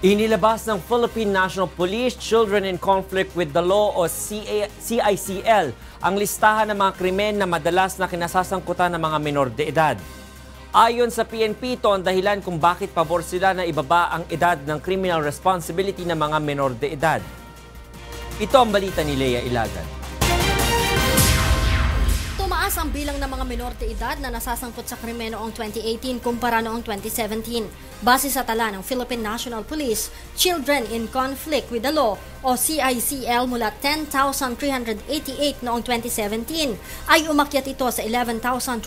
Inilabas ng Philippine National Police Children in Conflict with the Law o CICL ang listahan ng mga krimen na madalas na kinasasangkutan ng mga menor de edad. Ayon sa PNP, ito ang dahilan kung bakit pabor sila na ibaba ang edad ng criminal responsibility ng mga menor de edad. Ito ang balita ni Lea Ilagan. Tumaas ang bilang ng mga menor de edad na nasasangkot sa krimen noong 2018 kumpara noong 2017. Base sa tala ng Philippine National Police, Children in Conflict with the Law o CICL mula 10,388 noong 2017 ay umakyat ito sa 11,229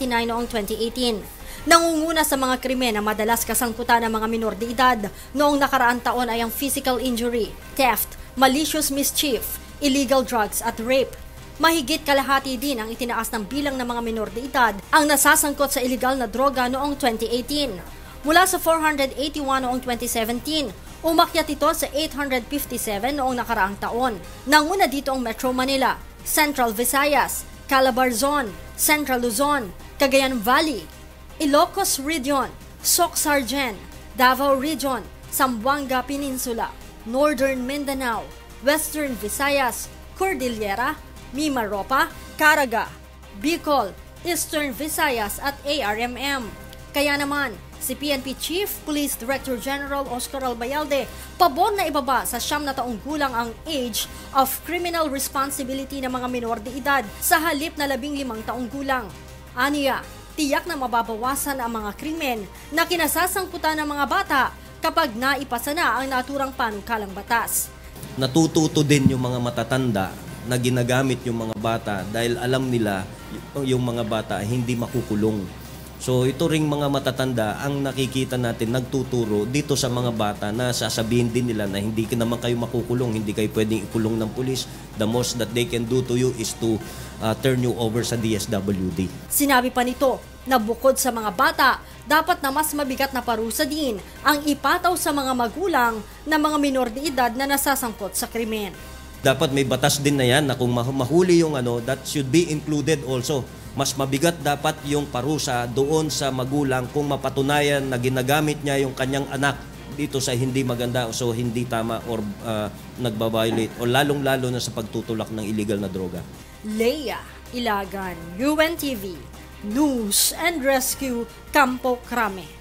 noong 2018. Nangunguna sa mga krimen na madalas kasangkutan ng mga menor de edad noong nakaraang taon ay ang physical injury, theft, malicious mischief, illegal drugs at rape. Mahigit kalahati din ang itinaas ng bilang ng mga menor de edad ang nasasangkot sa illegal na droga noong 2018. Mula sa 481 noong 2017, umakyat ito sa 857 noong nakaraang taon. Nanguna dito ang Metro Manila, Central Visayas, Calabarzon, Central Luzon, Cagayan Valley, Ilocos Region, Soc-Sargen, Davao Region, Zamboanga Peninsula, Northern Mindanao, Western Visayas, Cordillera, Mimaropa, Caraga, Bicol, Eastern Visayas at ARMM. Kaya naman, si PNP Chief Police Director General Oscar Albayalde pabor na ibaba sa 9 na taong gulang ang age of criminal responsibility ng mga menor de edad sa halip na 15 taong gulang. Aniya, tiyak na mababawasan ang mga krimen na kinasasangkutan ng mga bata kapag naipasa na ang naturang panukalang batas. Natututo din yung mga matatanda na ginagamit yung mga bata dahil alam nila yung mga bata hindi makukulong. So ito ring mga matatanda ang nakikita natin nagtuturo dito sa mga bata na sasabihin din nila na hindi naman kayo makukulong, hindi kayo pwedeng ikulong ng pulis. The most that they can do to you is to turn you over sa DSWD. Sinabi pa nito na bukod sa mga bata, dapat na mas mabigat na parusa din ang ipataw sa mga magulang na mga menor de edad na nasasangkot sa krimen. Dapat may batas din na yan na kung mahuli yung that should be included also. Mas mabigat dapat yung parusa doon sa magulang kung mapatunayan na ginagamit niya yung kanyang anak dito sa hindi maganda o so hindi tama or nagbabiolate o lalong-lalo na sa pagtutulak ng illegal na droga. Lea Ilagan, UNTV, News and Rescue, Campo Crame.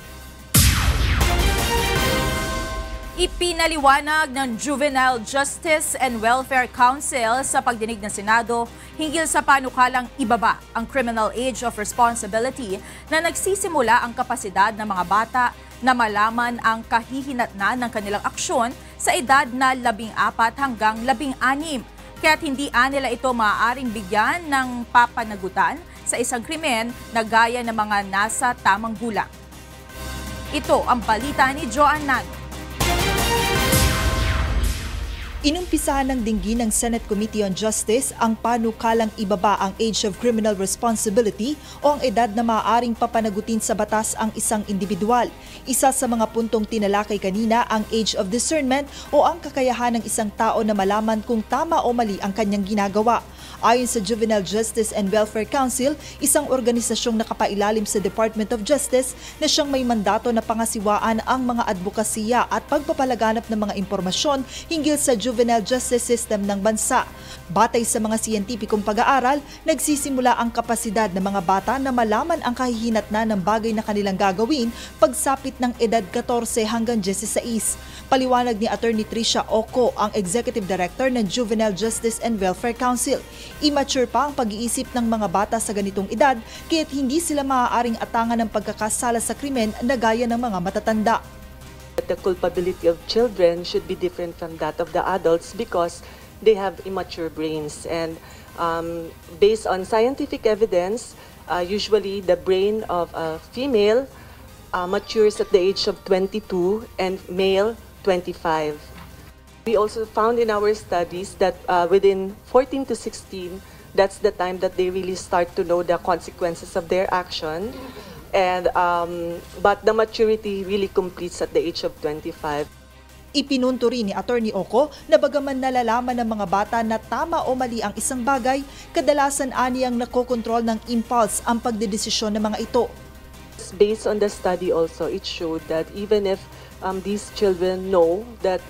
Ipinaliwanag ng Juvenile Justice and Welfare Council sa pagdinig ng Senado hinggil sa panukalang ibaba ang criminal age of responsibility na nagsisimula ang kapasidad ng mga bata na malaman ang kahihinatnan ng kanilang aksyon sa edad na 14 hanggang 16. Kaya't hindi nila ito maaaring bigyan ng papanagutan sa isang krimen na gaya ng mga nasa tamang gulang. Ito ang balita ni Joanne Nano. Inumpisahan ng dinggin ng Senate Committee on Justice ang panukalang ibaba ang age of criminal responsibility o ang edad na maaaring papanagutin sa batas ang isang individual. Isa sa mga puntong tinalakay kanina ang age of discernment o ang kakayahan ng isang tao na malaman kung tama o mali ang kanyang ginagawa. Ayon sa Juvenile Justice and Welfare Council, isang organisasyong nakapailalim sa Department of Justice na siyang may mandato na pangasiwaan ang mga advokasya at pagpapalaganap ng mga impormasyon hinggil sa juvenile justice system ng bansa. Batay sa mga siyentipikong pag-aaral, nagsisimula ang kapasidad ng mga bata na malaman ang kahihinatnan ng bagay na kanilang gagawin pagsapit ng edad 14 hanggang 16. Paliwanag ni Attorney Tricia Oco, ang Executive Director ng Juvenile Justice and Welfare Council. Immature pa ang pag-iisip ng mga bata sa ganitong edad kaya't hindi sila maaaring atangan ng pagkakasala sa krimen na gaya ng mga matatanda. The culpability of children should be different from that of the adults because they have immature brains. And based on scientific evidence, usually the brain of a female matures at the age of 22 and male 25. We also found in our studies that within 14 to 16, that's the time that they really start to know the consequences of their action. And but the maturity really completes at the age of 25. Ipinunto rin ni Attorney Oco na bagaman nalalaman ng mga bata na tama o mali ang isang bagay, kadalasan aniyang nakokontrol ng impulse ang pagdedesisyon ng mga ito. Based on the study also, it showed that even if these children know that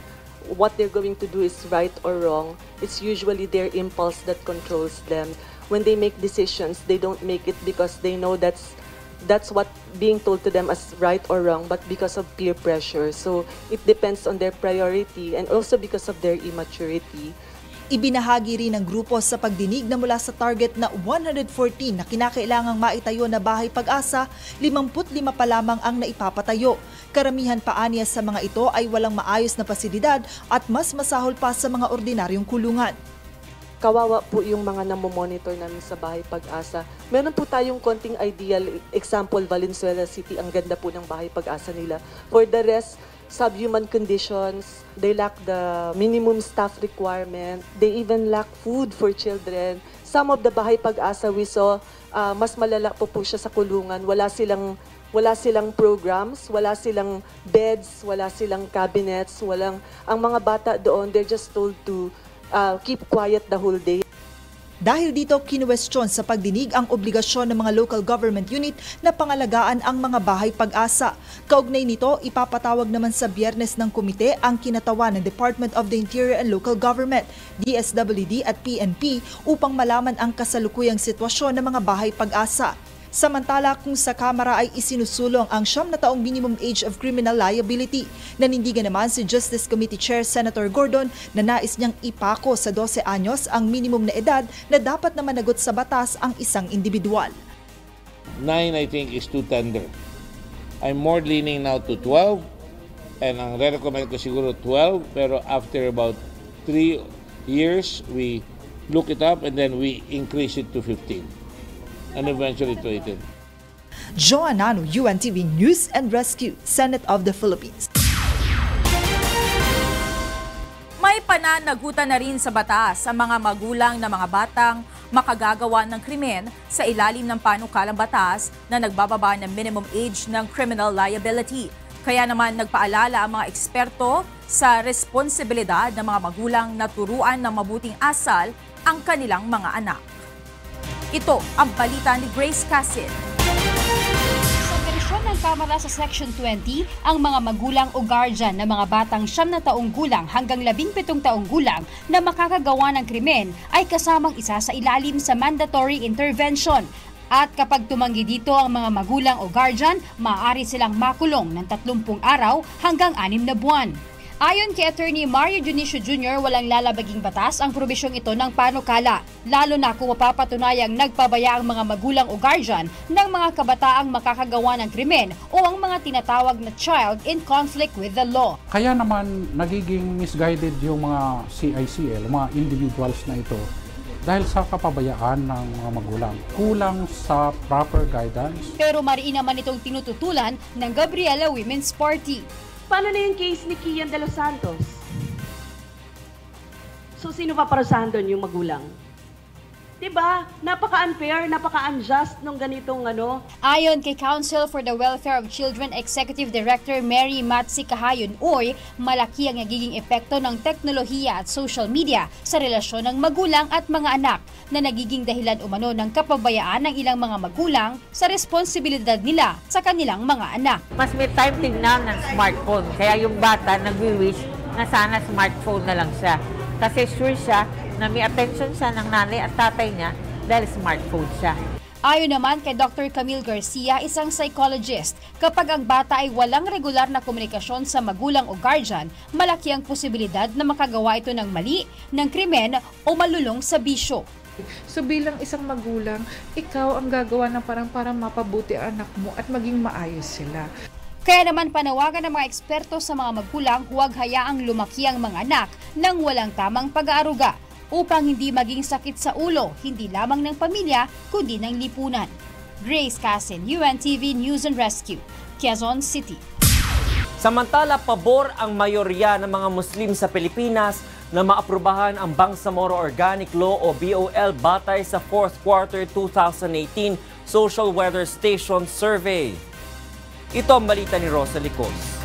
what they're going to do is right or wrong, it's usually their impulse that controls them. When they make decisions, they don't make it because they know that's what being told to them as right or wrong, but because of peer pressure. So it depends on their priority and also because of their immaturity. Ibinahagi rin ng grupo sa pagdinig na mula sa target na 114 na kinakailangang maitayo na bahay Pag-asa, 55 pa lamang ang naipapatayo. Karamihan pa aniya sa mga ito ay walang maayos na pasilidad at mas masahol pa sa mga ordinaryong kulungan. Kawawa po yung mga namomonitor namin sa bahay Pag-asa. Meron po tayong konting ideal example, Valenzuela City, ang ganda po ng bahay Pag-asa nila. For the rest, subhuman conditions, they lack the minimum staff requirement, they even lack food for children. Some of the bahay Pag-asa we saw, mas malala po siya sa kulungan. Wala silang programs, wala silang beds, wala silang cabinets, ang mga bata doon, they're just told to keep quiet the whole day. Dahil dito, kinuwestiyon sa pagdinig ang obligasyon ng mga local government unit na pangalagaan ang mga bahay Pag-asa. Kaugnay nito, ipapatawag naman sa Biyernes ng komite ang kinatawan ng Department of the Interior and Local Government, DSWD at PNP upang malaman ang kasalukuyang sitwasyon ng mga bahay Pag-asa. Samantala, kung sa Kamara ay isinusulong ang 9 na taong minimum age of criminal liability, nanindigan naman si Justice Committee Chair Senator Gordon na nais niyang ipako sa 12 anyos ang minimum na edad na dapat na managot sa batas ang isang individual. 9 I think is too tender. I'm more leaning now to 12 and ang recommend ko siguro 12 pero after about 3 years we look it up and then we increase it to 15. And eventually to 18. Joanna Ano, UNTV News and Rescue, Senate of the Philippines. May pananagutan na rin sa batas ang mga magulang na mga batang makagagawa ng krimen sa ilalim ng panukalang batas na nagbababa ng minimum age ng criminal liability. Kaya naman nagpaalala ang mga eksperto sa responsibilidad ng mga magulang na turuan ng mabuting asal ang kanilang mga anak. Ito ang balita ni Grace Cassin. Sa bersyon ng Kamara sa Section 20, ang mga magulang o guardian ng mga batang 9 na taong gulang hanggang 17 taong gulang na makakagawa ng krimen ay kasamang isa sa ilalim sa mandatory intervention. At kapag tumanggi dito ang mga magulang o guardian, maaari silang makulong ng 30 araw hanggang 6 na buwan. Ayon kay Attorney Mario Dionisio Jr., walang lalabaging batas ang probisyong ito ng panukala, lalo na kung mapapatunayang nagpabaya ang mga magulang o guardian ng mga kabataang makakagawa ng krimen o ang mga tinatawag na child in conflict with the law. Kaya naman nagiging misguided yung mga CICL, mga individuals na ito dahil sa kapabayaan ng mga magulang. Kulang sa proper guidance. Pero mariin naman itong tinututulan ng Gabriela Women's Party. Paano na yung case ni Kian de los Santos? So, sino pa parusahan doon? Yung magulang? Diba? Napaka-unfair, napaka-unjust nung ganitong ano. Ayon kay Council for the Welfare of Children Executive Director Mary Matsi Kahayon, malaki ang nagiging epekto ng teknolohiya at social media sa relasyon ng magulang at mga anak na nagiging dahilan umano ng kapabayaan ng ilang mga magulang sa responsibilidad nila sa kanilang mga anak. Mas may time tignan ng smartphone, kaya yung bata nagwi-wish na sana smartphone na lang siya. Kasi sure siya na may attention siya ng nanay at tatay niya dahil smartphone siya. Ayon naman kay Dr. Camille Garcia, isang psychologist, kapag ang bata ay walang regular na komunikasyon sa magulang o guardian, malaki ang posibilidad na makagawa ito ng mali, ng krimen o malulong sa bisyo. So bilang isang magulang, ikaw ang gagawa ng parang para mapabuti ang anak mo at maging maayos sila. Kaya naman panawagan ng mga eksperto sa mga magulang, huwag hayaang lumaki ang mga anak ng walang tamang pag-aaruga upang hindi maging sakit sa ulo, hindi lamang ng pamilya, kundi ng lipunan. Grace Cassin, UNTV News and Rescue, Quezon City. Samantala, pabor ang mayorya ng mga Muslim sa Pilipinas na maaprubahan ang Bangsamoro Organic Law o BOL batay sa 4th quarter 2018 Social Weather Station Survey. Ito ang balita ni Rosa Licos.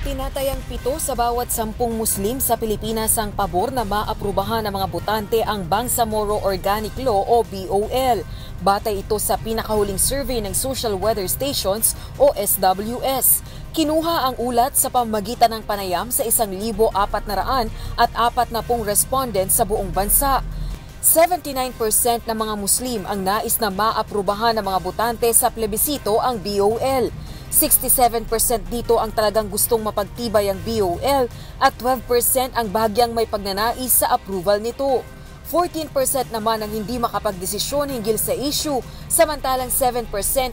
Tinatayang 7 sa bawat 10 Muslim sa Pilipinas ang pabor na maaprubahan ng mga botante ang Bangsamoro Organic Law o BOL. Batay ito sa pinakahuling survey ng Social Weather Stations o SWS. Kinuha ang ulat sa pamamagitan ng panayam sa 1,440 respondents sa buong bansa. 79% ng mga Muslim ang nais na maaprubahan ng mga botante sa plebisito ang BOL. 67% dito ang talagang gustong mapagtibay ang BOL at 12% ang bahagyang may pagnanais sa approval nito. 14% naman ang hindi makapagdesisyon hinggil sa issue, samantalang 7%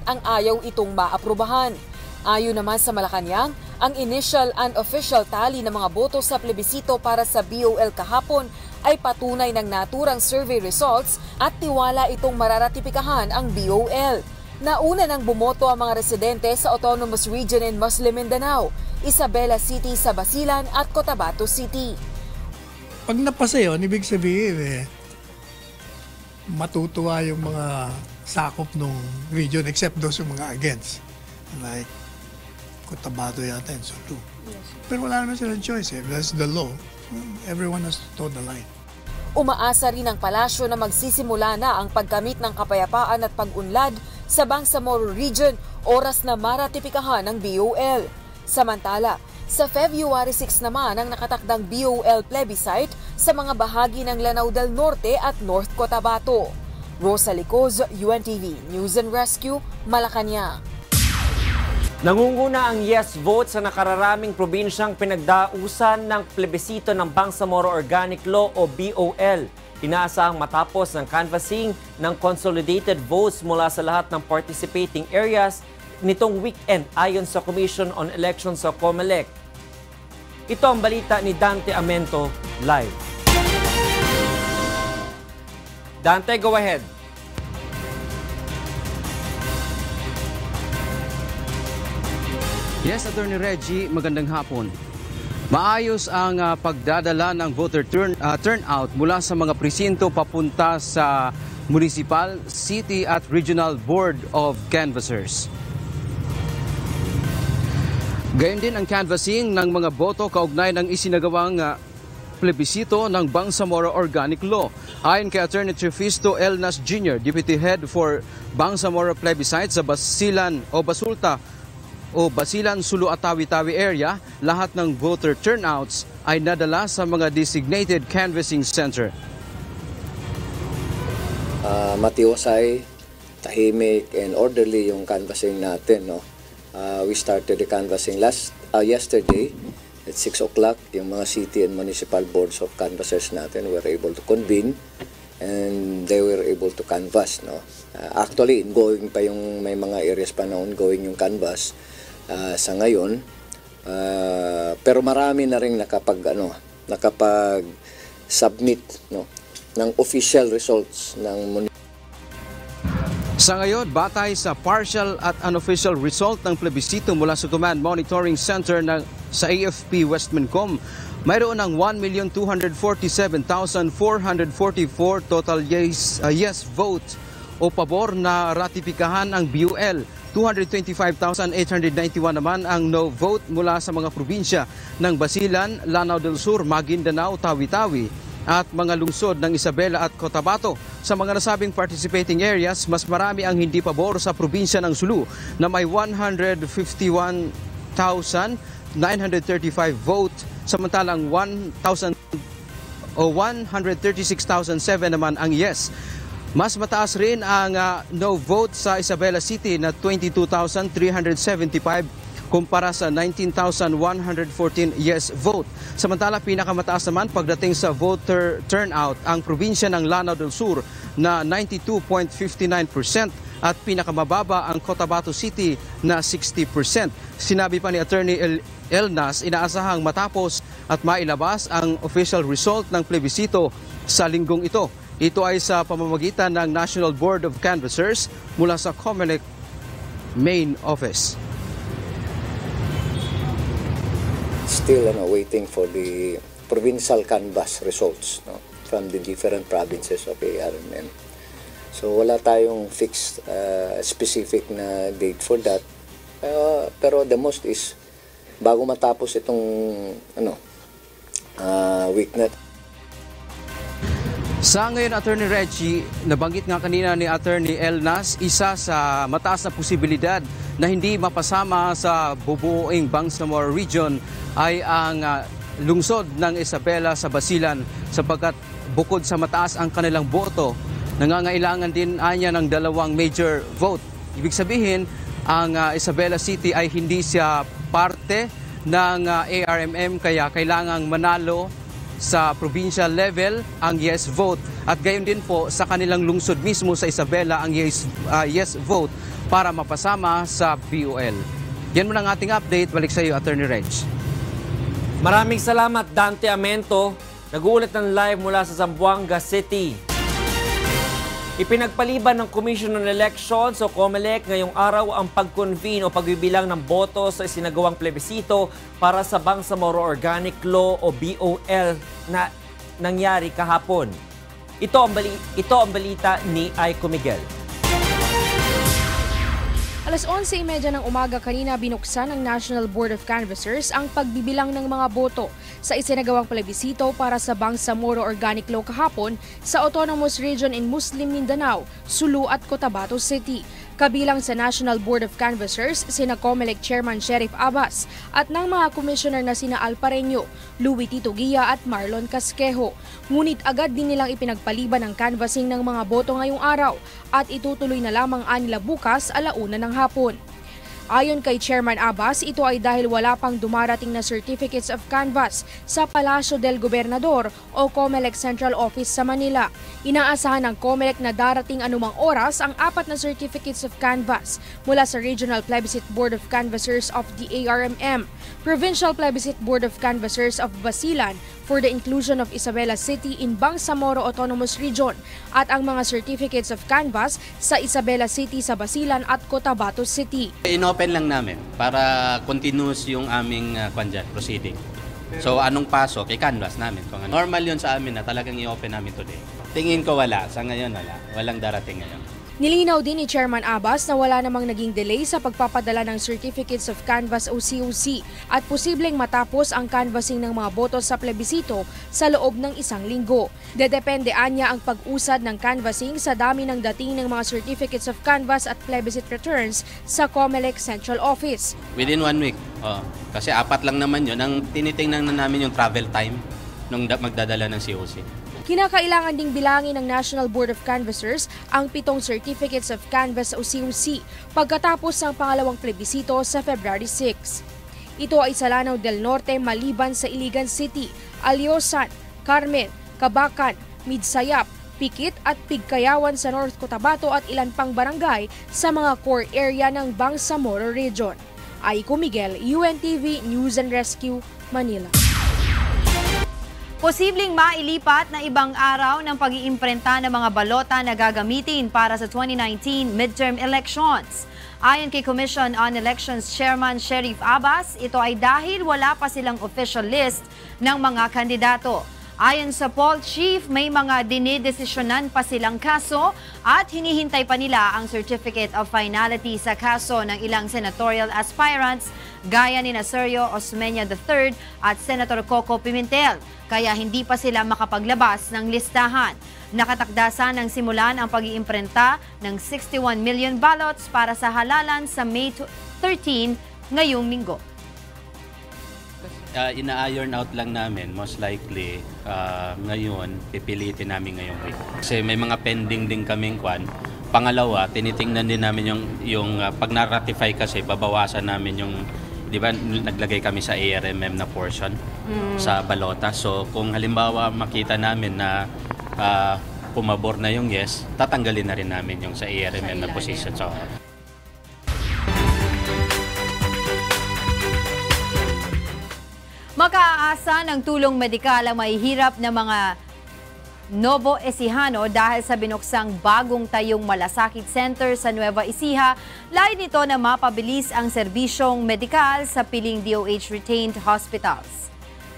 ang ayaw itong maaprubahan. Ayon naman sa Malacanang, ang initial and official tally ng mga boto sa plebisito para sa BOL kahapon ay patunay ng naturang survey results at tiwala itong mararatipikahan ang BOL. Nauna nang bumoto ang mga residente sa Autonomous Region in Muslim Mindanao, Isabela City sa Basilan at Cotabato City. Pag napasa yun, ibig sabihin matutuwa yung mga sakop ng region except those yung mga against. Like Cotabato yata and Sulu. Yes. Pero wala naman silang choice That's the law. Everyone has to toe the line. Umaasa rin ang palasyo na magsisimula na ang pagkamit ng kapayapaan at pag-unlad sa Bangsamoro Region oras na maratipikahan ng BOL. Samantala, sa February 6 naman ang nakatakdang BOL plebiscite sa mga bahagi ng Lanao del Norte at North Cotabato. Rosa Licoz, UNTV News and Rescue, Malacanang. Nangunguna ang yes vote sa nakararaming probinsyang pinagdausan ng plebisito ng Bangsamoro Organic Law o BOL. Inaasahang matapos ng canvassing ng consolidated votes mula sa lahat ng participating areas nitong weekend ayon sa Commission on Elections o COMELEC. Ito ang balita ni Dante Amento live. Dante, go ahead. Yes, Attorney Reggie, magandang hapon. Maayos ang pagdadala ng voter turnout mula sa mga presinto papunta sa Municipal, City at Regional Board of Canvassers. Gayon din ang canvassing ng mga boto kaugnay ng isinagawang plebisito ng Bangsamoro Organic Law. Ayon kay Attorney Trefisto Elnas Jr., Deputy Head for Bangsamoro Plebiscite sa Basilan o Basulta o Basilan, Sulu at Tawi-Tawi area, lahat ng voter turnouts ay nadala sa mga designated canvassing center. Matiwasay, tahimik and orderly yung canvassing natin. No? We started the canvassing yesterday at 6 o'clock. Yung mga city and municipal boards of canvassers natin were able to convene and they were able to canvass. No? Actually, ongoing pa yung may mga areas pa na ongoing yung canvass. Sa ngayon, pero marami na rin nakapag-submit ng official results ng Sa ngayon, batay sa partial at unofficial result ng plebisito mula sa Command Monitoring Center sa AFP Westmancom, mayroon ng 1,247,444 total yes vote o pabor na ratipikahan ang BOL. 225,891 naman ang no vote mula sa mga probinsya ng Basilan, Lanao del Sur, Maguindanao, Tawi-Tawi at mga lungsod ng Isabela at Cotabato. Sa mga nasabing participating areas, mas marami ang hindi pabor sa probinsya ng Sulu na may 151,935 vote, samantalang 136,007 naman ang yes. Mas mataas rin ang no vote sa Isabela City na 22,375 kumpara sa 19,114 yes vote. Samantala, pinakamataas naman pagdating sa voter turnout ang probinsya ng Lanao del Sur na 92.59% at pinakamababa ang Cotabato City na 60%. Sinabi pa ni Attorney Elnas, inaasahang matapos at mailabas ang official result ng plebisito sa linggong ito. Ito ay sa pamamagitan ng National Board of Canvassers mula sa COMELEC main office. Still waiting for the provincial canvass results from the different provinces of ARMM. So wala tayong fixed specific na date for that. Pero the most is bago matapos itong week na. Sa ngayon, Attorney Reggie, nabanggit nga kanina ni Attorney Elnas, isa sa mataas na posibilidad na hindi mapasama sa bubuoing Bangsamoro Region ay ang lungsod ng Isabela sa Basilan sapagkat bukod sa mataas ang kanilang boto, nangangailangan din anya ng 2 major vote. Ibig sabihin, ang Isabela City ay hindi siya parte ng ARMM kaya kailangang manalo sa provincial level ang yes vote at gayon din po sa kanilang lungsod mismo sa Isabela ang yes vote para mapasama sa BOL. Yan muna ang ating update. Balik sa iyo, Attorney Reg. Maraming salamat, Dante Amento. Nag-uulat ng live mula sa Zamboanga City. Ipinagpaliban ng Commission on Elections o COMELEC ngayong araw ang pag-convene o pagbibilang ng boto sa isinagawang plebisito para sa Bangsamoro Organic Law o BOL na nangyari kahapon. Ito ang balita ni Aiko Miguel. Alas 11:30 ng umaga kanina binuksan ng National Board of Canvassers ang pagbibilang ng mga boto sa isinagawang plebisito para sa Bangsamoro Organic Law kahapon sa Autonomous Region in Muslim Mindanao, Sulu at Cotabato City. Kabilang sa National Board of Canvassers, sina COMELEC Chairman Sheriff Abbas at ng mga commissioner na sina Al Pareño, Louie Tito Guia at Marlon Casquejo. Ngunit agad din nilang ipinagpaliban ang canvassing ng mga boto ngayong araw at itutuloy na lamang nila bukas 1:00 ng hapon. Ayon kay Chairman Abbas, ito ay dahil wala pang dumarating na certificates of canvass sa Palacio del Gobernador o COMELEC Central Office sa Manila. Inaasahan ng COMELEC na darating anumang oras ang 4 na certificates of canvass mula sa Regional Plebiscite Board of Canvassers of the ARMM, Provincial Plebiscite Board of Canvassers of Basilan for the inclusion of Isabela City in Bangsamoro Autonomous Region at ang mga certificates of canvass sa Isabela City sa Basilan at Cotabato City. Inopen lang namin para continuous yung aming proceeding. So anong pasok, i-canvass namin. Kung normal yun sa amin na talagang i-open namin today. Tingin ko wala. Sa ngayon wala. Walang darating ngayon. Nilinaw din ni Chairman Abbas na wala namang naging delay sa pagpapadala ng Certificates of Canvass o COC at posibleng matapos ang canvassing ng mga boto sa plebisito sa loob ng 1 linggo. Dedepende anya ang pag-usad ng canvassing sa dami ng dating ng mga Certificates of Canvass at plebiscite returns sa COMELEC Central Office. Within 1 week. Kasi 4 lang naman yun. Ang tinitingnan na namin yung travel time nung magdadala ng COC. Kinakailangan ding bilangin ng National Board of Canvassers ang 7 Certificates of Canvass o COC pagkatapos ng pangalawang plebisito sa February 6. Ito ay sa Lanao del Norte maliban sa Iligan City, Aliosan, Carmen, Cabacan, Midsayap, Pikit at Pigkayawan sa North Cotabato at ilan pang barangay sa mga core area ng Bangsamoro Region. Aiko Miguel, UNTV News and Rescue, Manila. Posibleng mailipat na ibang araw ng pag-iimprenta ng mga balota na gagamitin para sa 2019 midterm elections. Ayon kay Commission on Elections Chairman Sheriff Abbas, ito ay dahil wala pa silang official list ng mga kandidato. Ayon sa poll chief, may mga dinidesisyonan pa silang kaso at hinihintay pa nila ang Certificate of Finality sa kaso ng ilang senatorial aspirants gaya ni Sergio Osmeña III at Senator Coco Pimentel, kaya hindi pa sila makapaglabas ng listahan. Nakatakdasan ng simulan ang pag-iimprenta ng 61 million ballots para sa halalan sa May 13 ngayong linggo. Ina-iron out lang namin, most likely ngayon, pipilitin namin ngayong week. Kasi may mga pending din kaming kwan. Pangalawa, tinitingnan din namin yung pag na-ratify kasi, babawasan namin yung, di ba, naglagay kami sa ARMM na portion sa balota. So kung halimbawa makita namin na pumabor na yung yes, tatanggalin na rin namin yung sa ARMM na position. So, Makaasa ng tulong medikal ang mahihirap na mga Novo Ecijano dahil sa binuksang bagong tayong malasakit center sa Nueva Ecija. Layo nito na mapabilis ang serbisyong medikal sa piling DOH-retained hospitals.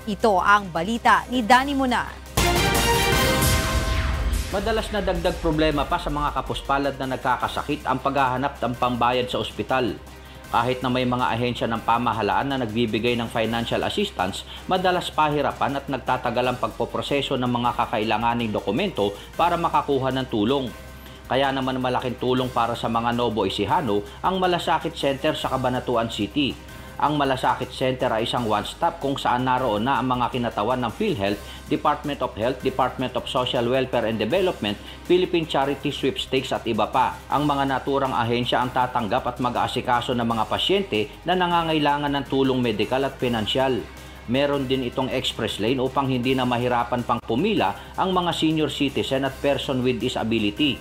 Ito ang balita ni Danny Munar. Madalas na dagdag problema pa sa mga kapuspalad na nagkakasakit ang paghahanap ng pambayad sa ospital. Kahit na may mga ahensya ng pamahalaan na nagbibigay ng financial assistance, madalas pahirapan at nagtatagal ang pagpoproseso ng mga kakailanganing dokumento para makakuha ng tulong. Kaya naman malaking tulong para sa mga Novo Ecijano ang Malasakit Center sa Cabanatuan City. Ang Malasakit Center ay isang one-stop kung saan naroon na ang mga kinatawan ng PhilHealth, Department of Health, Department of Social Welfare and Development, Philippine Charity Sweepstakes at iba pa. Ang mga naturang ahensya ang tatanggap at mag-aasikaso ng mga pasyente na nangangailangan ng tulong medikal at pinansyal. Meron din itong express lane upang hindi na mahirapan pang pumila ang mga senior citizen at person with disability.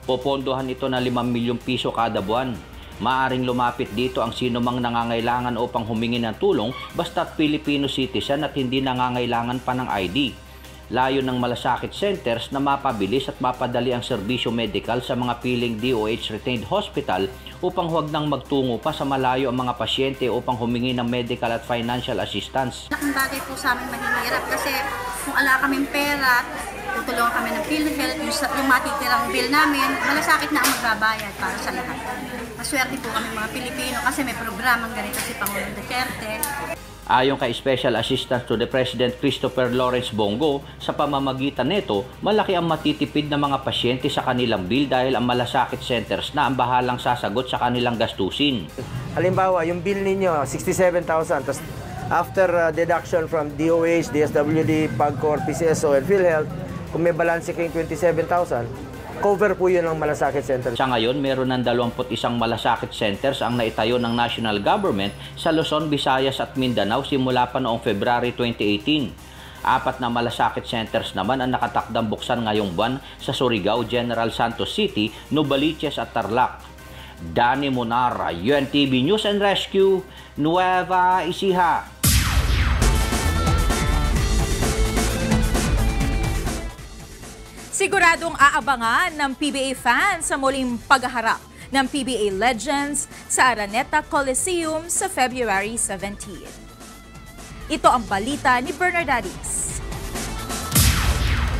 Popondohan ito na 5 milyong piso kada buwan. Maaring lumapit dito ang sino mang nangangailangan upang humingi ng tulong basta't Filipino citizen at hindi nangangailangan pa ng ID. Layo ng Malasakit Centers na mapabilis at mapadali ang serbisyo medikal sa mga piling DOH retained hospital upang huwag nang magtungo pa sa malayo ang mga pasyente upang humingi ng medical at financial assistance. Laking bagay po sa amin mahihirap kasi kung ala kaming pera, tutulungan kami ng PhilHealth, yung matitirang bill namin, Malasakit na ang magbabayad para sa lahat. Maswerte po kami mga Pilipino kasi may programang ganito si Pangulong Duterte. Ayon kay Special Assistant to the President Christopher Lawrence Bongo, sa pamamagitan nito, malaki ang matitipid ng mga pasyente sa kanilang bill dahil ang Malasakit Centers na ang bahalang sasagot sa kanilang gastusin. Halimbawa, yung bill ninyo, 67,000, tapos after deduction from DOH, DSWD, PAGCOR, PCSO, and PhilHealth, kung may balance kayong 27,000, cover po yun ng Malasakit Center. Sa ngayon, meron ng 21 Malasakit Centers ang naitayo ng national government sa Luzon, Visayas at Mindanao simula pa noong February 2018. 4 na Malasakit Centers naman ang nakatakdang buksan ngayong buwan sa Surigao, General Santos City, Novaliches at Tarlac. Danny Monara, UNTV News and Rescue, Nueva Ecija. Siguradong aabangan ng PBA fans sa muling paghaharap ng PBA Legends sa Araneta Coliseum sa February 17. Ito ang balita ni Bernardadis.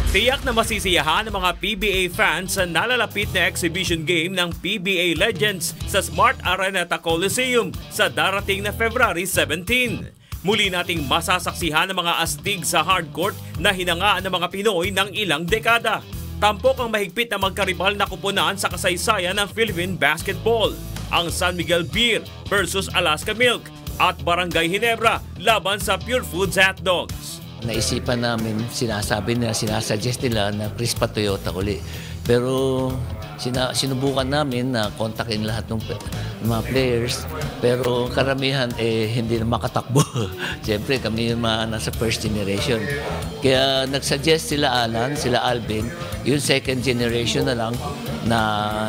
Tiyak na masisiyahan ng mga PBA fans sa nalalapit na exhibition game ng PBA Legends sa Smart Araneta Coliseum sa darating na February 17. Muli nating masasaksihan ang mga astig sa hardcourt na hinangaan ng mga Pinoy ng ilang dekada. Tampok ang mahigpit na magkaribal na kupunan sa kasaysayan ng Philippine basketball. Ang San Miguel Beer versus Alaska Milk at Barangay Ginebra laban sa Pure Foods Hotdogs. Naisipan namin, sinasuggest nila na Crispa Toyota uli. Pero sinubukan namin na kontakin lahat ng mga players, pero karamihan hindi na makatakbo. Siyempre kami yung mga nasa first generation. Kaya nagsuggest sila Alan, sila Alvin, yung second generation na lang na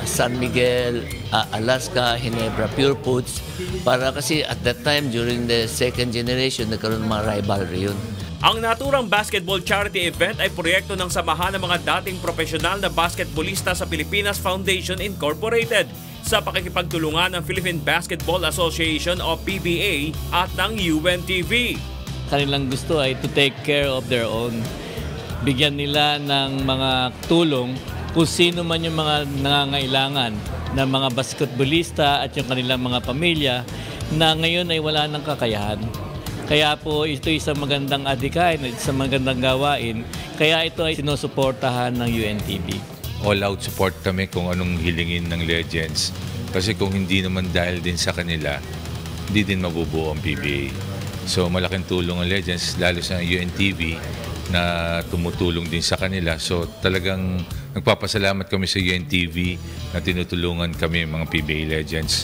San Miguel, Alaska, Ginebra, Pure Foods. Para kasi at that time, during the second generation, nagkaroon ng mga rivalry yun. Ang naturang basketball charity event ay proyekto ng Samahan ng mga dating profesional na basketballista sa Pilipinas Foundation Incorporated sa pakikipagtulungan ng Philippine Basketball Association o PBA at ng UNTV. Kanilang gusto ay to take care of their own. Bigyan nila ng mga tulong kung sino man yung mga nangangailangan ng mga basketballista at yung kanilang mga pamilya na ngayon ay wala ng kakayahan. Kaya po ito isang magandang adikain, isang magandang gawain. Kaya ito ay sinusuportahan ng UNTV. All-out support kami kung anong hilingin ng Legends. Kasi kung hindi naman dahil din sa kanila, hindi din mabubuo ang PBA. So malaking tulong ang Legends, lalo sa UNTV na tumutulong din sa kanila. So talagang nagpapasalamat kami sa UNTV na tinutulungan kami mga PBA Legends.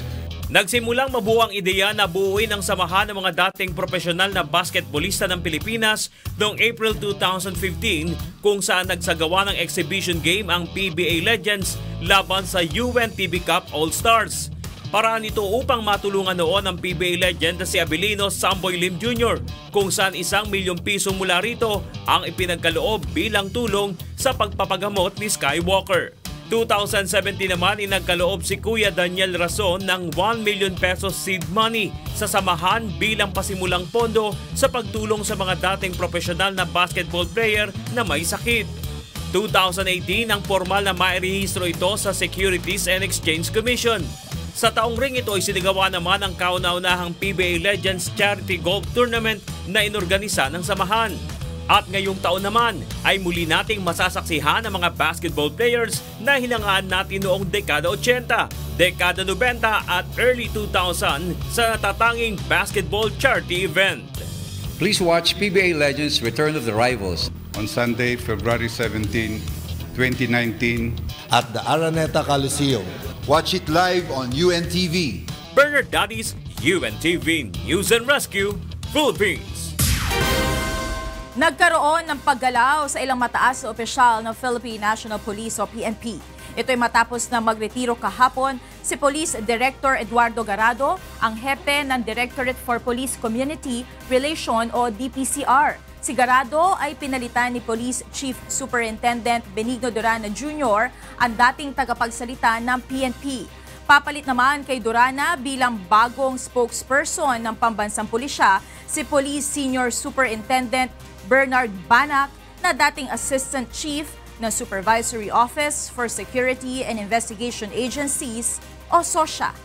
Nagsimulang mabuo ang ideya na buuin ang samahan ng mga dating profesional na basketballista ng Pilipinas noong April 2015 kung saan nagsagawa ng exhibition game ang PBA Legends laban sa UNTV Cup All-Stars. Paraan ito upang matulungan noon ang PBA legend na si Abilino Samboy Lim Jr. kung saan 1 milyong piso mula rito ang ipinagkaloob bilang tulong sa pagpapagamot ni Skywalker. 2017 naman inagkaloob si Kuya Daniel Rason ng 1 million pesos seed money sa samahan bilang pasimulang pondo sa pagtulong sa mga dating profesional na basketball player na may sakit. 2018 ang formal na mairehistro ito sa Securities and Exchange Commission. Sa taong ring ito ay sinigawa naman ang kauna-unahang PBA Legends Charity Golf Tournament na inorganisa ng samahan. At ngayong taon naman ay muli nating masasaksihan ang mga basketball players na hilangaan natin noong dekada 80, dekada 90 at early 2000 sa natatanging basketball charity event. Please watch PBA Legends Return of the Rivals on Sunday, February 17, 2019 at the Araneta Coliseum. Watch it live on UNTV. Bernard Daddy's UNTV News and Rescue, Philippines. Nagkaroon ng paggalaw sa ilang mataas na opisyal ng Philippine National Police o PNP. Ito ay matapos na magretiro kahapon si Police Director Eduardo Garado, ang hepe ng Directorate for Police Community Relation o DPCR. Si Garado ay pinalitan ni Police Chief Superintendent Benigno Durana Jr., ang dating tagapagsalita ng PNP. Papalit naman kay Durana bilang bagong spokesperson ng pambansang pulisya si Police Senior Superintendent Bernard Banac na dating Assistant Chief ng Supervisory Office for Security and Investigation Agencies o SOSIA.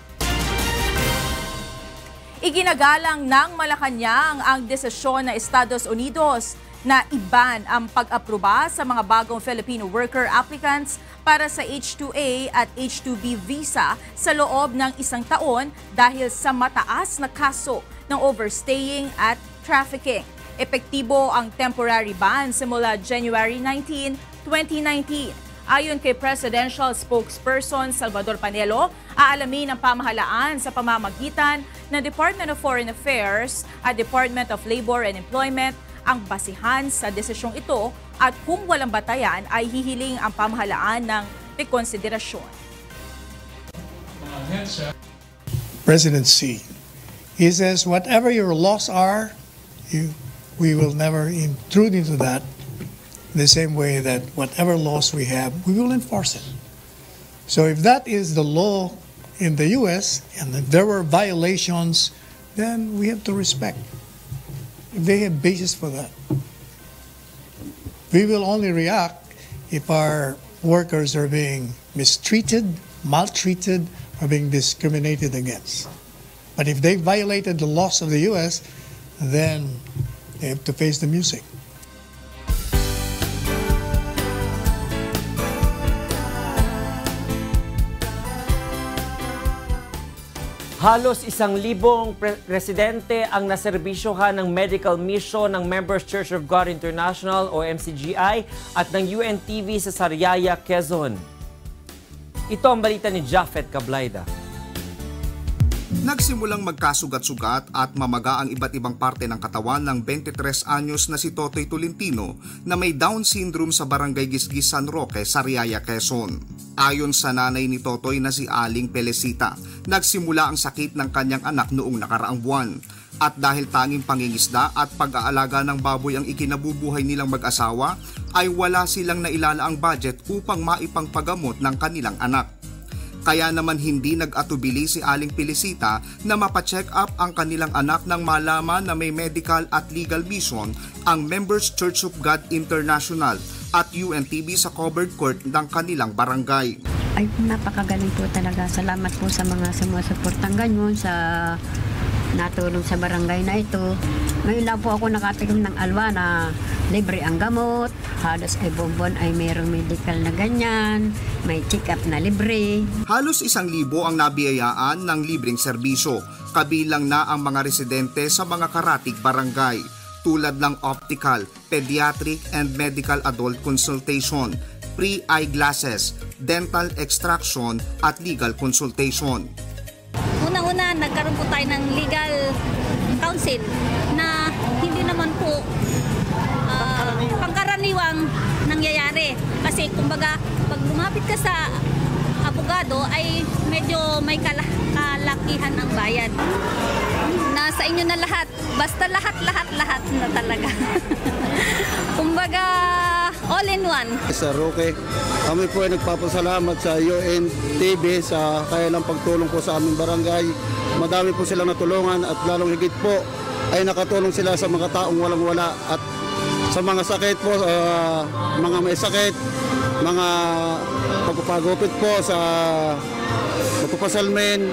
Iginagalang ng Malacanang ang desisyon ng Estados Unidos na iban ang pag-aproba sa mga bagong Filipino worker applicants para sa H-2A at H-2B visa sa loob ng 1 taon dahil sa mataas na kaso ng overstaying at trafficking. Epektibo ang temporary ban simula January 19, 2019. Ayon kay Presidential Spokesperson Salvador Panelo, aalamin ng pamahalaan sa pamamagitan ng Department of Foreign Affairs at Department of Labor and Employment ang basihan sa desisyong ito at kung walang batayan ay hihiling ang pamahalaan ng rekonsiderasyon. President Xi, he says whatever your laws are, we will never intrude into that. The same way that whatever laws we have, we will enforce it. So if that is the law in the U.S. and if there were violations, then we have to respect. If they have basis for that. We will only react if our workers are being mistreated, maltreated, or being discriminated against. But if they violated the laws of the U.S., then they have to face the music. Halos 1,000 residente ang naserbisyohan ng medical mission ng Members Church of God International o MCGI at ng UNTV sa Sariaya, Quezon. Ito ang balita ni Japheth Cablaida. Nagsimulang magkasugat-sugat at mamaga ang iba't ibang parte ng katawan ng 23 anyos na si Totoy Tolentino na may Down syndrome sa Barangay Gisgis, San Roque, Sariaya, Quezon. Ayon sa nanay ni Totoy na si Aling Pelecita, nagsimula ang sakit ng kanyang anak noong nakaraang buwan. At dahil tanging pangingisda at pag-aalaga ng baboy ang ikinabubuhay nilang mag-asawa, ay wala silang nailalaang budget upang maipangpagamot ng kanilang anak. Kaya naman hindi nag-atubili si Aling Pelecita na mapacheck up ang kanilang anak nang malaman na may medical at legal mission ang Members Church of God International at UNTV sa covered court ng kanilang barangay. Ay, napakagaling po talaga. Salamat po sa mga sumusuportang ganyan sa natulong sa barangay na ito. Ngayon lang po ako nakatulong ng alwa na libre ang gamot, halos ay bonbon ay mayroong medical na ganyan, may check-up na libre. Halos 1,000 ang nabiyayaan ng libreng serbisyo, kabilang na ang mga residente sa mga karatig barangay, tulad ng optical, pediatric and medical adult consultation, pre-eyeglasses, dental extraction at legal consultation. Una-una, nagkaroon po tayo ng legal counsel na hindi naman po pangkaraniwang nangyayari. Kasi kumbaga, pag lumapit ka sa abogado ay medyo may kalakihan ang bayad. Nasa inyo na lahat. Basta lahat na talaga. Kumbaga, all in one. Sa Roque, kami po ay nagpapasalamat sa UNTV sa kailang pagtulong po sa aming barangay. Madami po silang natulungan at lalong higit po ay nakatulong sila sa mga taong walang-wala at sa mga sakit po, mga may sakit, mga pagpapagupit po sa Tupasalmen,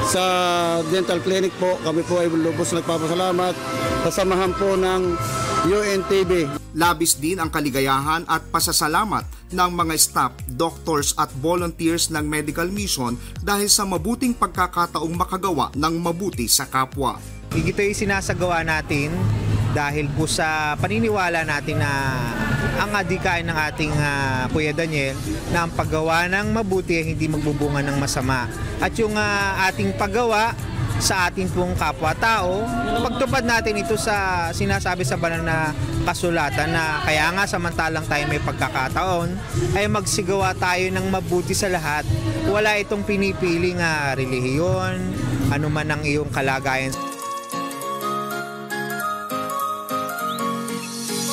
sa dental clinic po, kami po ay lubos nagpapasalamat. Kasamahan po ng UNTV. Labis din ang kaligayahan at pasasalamat ng mga staff, doctors at volunteers ng Medical Mission dahil sa mabuting pagkakataong makagawa ng mabuti sa kapwa. Ito ay sinasagawa natin dahil po sa paniniwala natin na ang adikain ng ating Kuya Daniel na ang paggawa ng mabuti ay hindi magbubunga ng masama. At yung ating paggawa sa ating pong kapwa-tao, pagtupad natin ito sa sinasabi sa banal na kasulatan na kaya nga samantalang tayo may pagkakataon ay magsigawa tayo ng mabuti sa lahat. Wala itong pinipiling relihiyon, anuman ang iyong kalagayan.